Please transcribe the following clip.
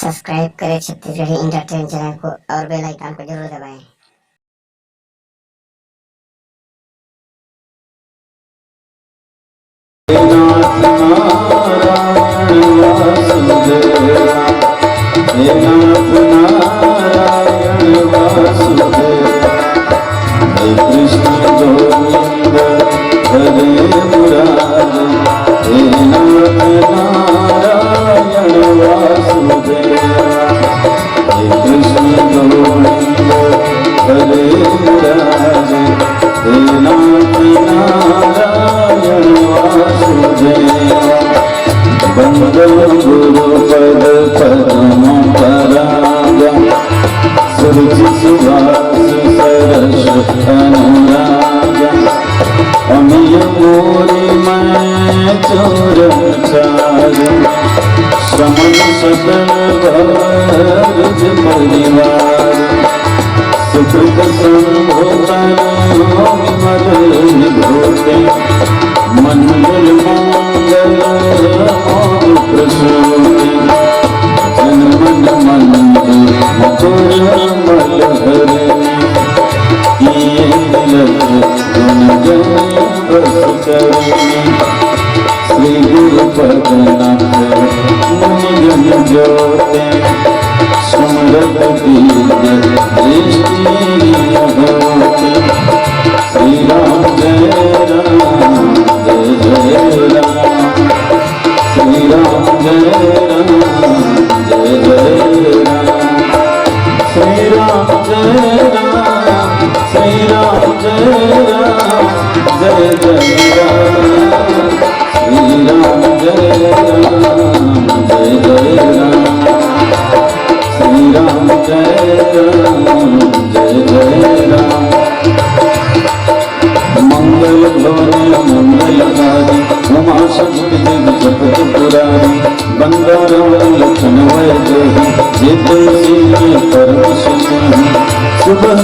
Subscribe करें Chhattisgarhi entertain channel को और बेल आइकन को जरूर दबाएं। समन सकल भरज परिवार सुकृत संभोतन विमल निभूते मंगल मंगल मोद प्रसूति जन मन मंद मधुर मल हरे किए तिलक गुण जन बस करनी श्री गुरु पदनाथ मुनिगण ज्योते सुमरत दिव्य दृष्टि होते श्री राम जय राम जय जय राम श्री राम जय राम जय जय राम श्री राम जय राम श्री राम जय राम जय जय राम श्री राम जय राम जय जय राम श्री राम जय राम जय जय राम मंगल ध्वनि मंगलकारी उमा शक्ति जगत पुरारी बंदाराम लक्षण वैदेही जितेशी परम सुबह